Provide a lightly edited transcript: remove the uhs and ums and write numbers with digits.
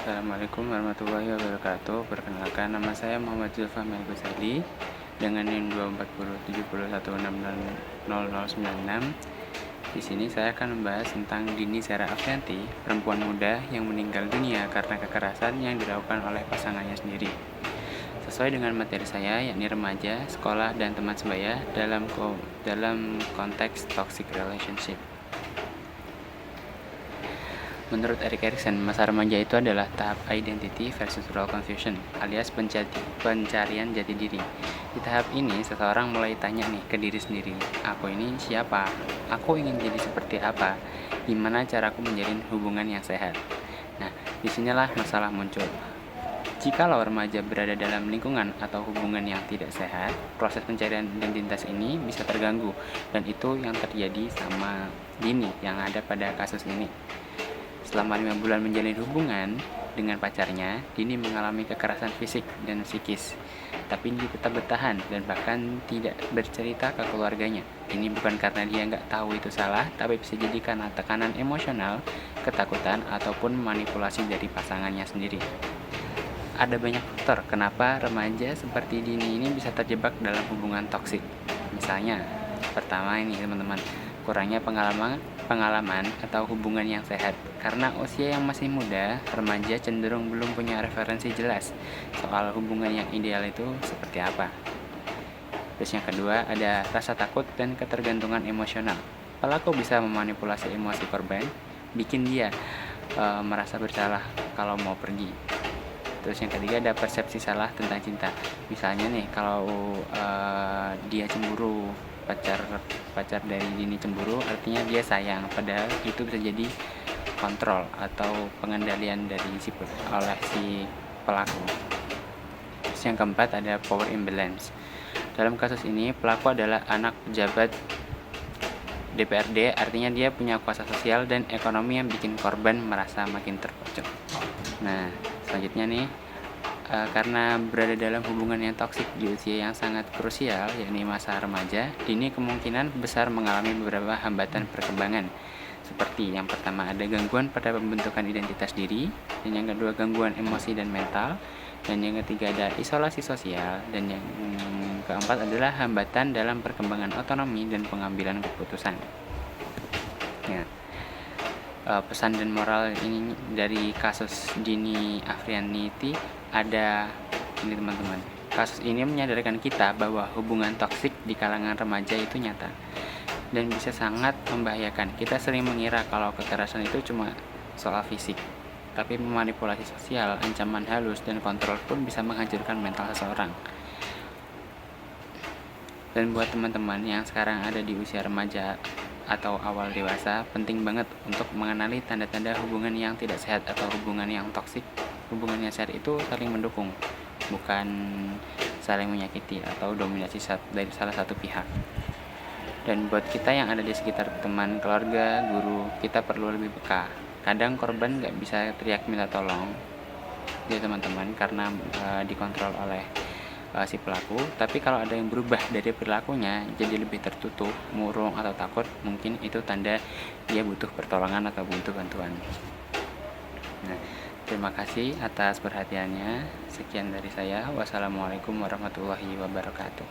Assalamualaikum warahmatullahi wabarakatuh. Perkenalkan, nama saya Muhammad Zulfahmi Ghazali dengan NIM 24070160096. Di sini saya akan membahas tentang Dini Zara Afrianti, perempuan muda yang meninggal dunia karena kekerasan yang dilakukan oleh pasangannya sendiri. Sesuai dengan materi saya, yakni remaja, sekolah, dan teman sebaya dalam konteks toxic relationship. Menurut Erik Erikson, masa remaja itu adalah tahap identity versus role confusion, alias pencarian jati diri. Di tahap ini, seseorang mulai tanya nih ke diri sendiri, aku ini siapa? Aku ingin jadi seperti apa? Gimana caraku menjalin hubungan yang sehat? Nah, disinilah masalah muncul. Jikalau remaja berada dalam lingkungan atau hubungan yang tidak sehat, proses pencarian identitas ini bisa terganggu, dan itu yang terjadi sama Dini yang ada pada kasus ini. Selama 5 bulan menjalin hubungan dengan pacarnya, Dini mengalami kekerasan fisik dan psikis. Tapi dia tetap bertahan dan bahkan tidak bercerita ke keluarganya. Ini bukan karena dia nggak tahu itu salah, tapi bisa jadi karena tekanan emosional, ketakutan, ataupun manipulasi dari pasangannya sendiri. Ada banyak faktor kenapa remaja seperti Dini ini bisa terjebak dalam hubungan toksik. Misalnya, pertama ini teman-teman, kurangnya pengalaman atau hubungan yang sehat. Karena usia yang masih muda, remaja cenderung belum punya referensi jelas soal hubungan yang ideal itu seperti apa. Terus yang kedua, ada rasa takut dan ketergantungan emosional. Pelaku bisa memanipulasi emosi korban, bikin dia merasa bersalah kalau mau pergi. Terus yang ketiga, ada persepsi salah tentang cinta. Misalnya nih, kalau dia cemburu, pacar dari Dini cemburu, artinya dia sayang, padahal itu bisa jadi kontrol atau pengendalian oleh si pelaku. Terus yang keempat, ada power imbalance. Dalam kasus ini, pelaku adalah anak pejabat DPRD, artinya dia punya kuasa sosial dan ekonomi yang bikin korban merasa makin terpojok. Nah, selanjutnya nih, karena berada dalam hubungan yang toksik di usia yang sangat krusial, yakni masa remaja, Dini kemungkinan besar mengalami beberapa hambatan perkembangan. Seperti yang pertama, ada gangguan pada pembentukan identitas diri, dan yang kedua, gangguan emosi dan mental, dan yang ketiga, ada isolasi sosial, dan yang keempat adalah hambatan dalam perkembangan otonomi dan pengambilan keputusan. Ya. Pesan dan moral ini dari kasus Dini Afrianti ada ini teman-teman. Kasus ini menyadarkan kita bahwa hubungan toksik di kalangan remaja itu nyata dan bisa sangat membahayakan. Kita sering mengira kalau kekerasan itu cuma soal fisik, tapi memanipulasi sosial, ancaman halus, dan kontrol pun bisa menghancurkan mental seseorang. Dan buat teman-teman yang sekarang ada di usia remaja atau awal dewasa, penting banget untuk mengenali tanda-tanda hubungan yang tidak sehat atau hubungan yang toksik. Hubungan yang sehat itu saling mendukung, bukan saling menyakiti atau dominasi dari salah satu pihak. Dan buat kita yang ada di sekitar teman, keluarga, guru, kita perlu lebih peka. Kadang korban nggak bisa teriak minta tolong ya teman-teman, karena dikontrol oleh si pelaku. Tapi kalau ada yang berubah dari perilakunya jadi lebih tertutup, murung, atau takut, mungkin itu tanda dia butuh pertolongan atau butuh bantuan. Nah, terima kasih atas perhatiannya. Sekian dari saya. Wassalamualaikum warahmatullahi wabarakatuh.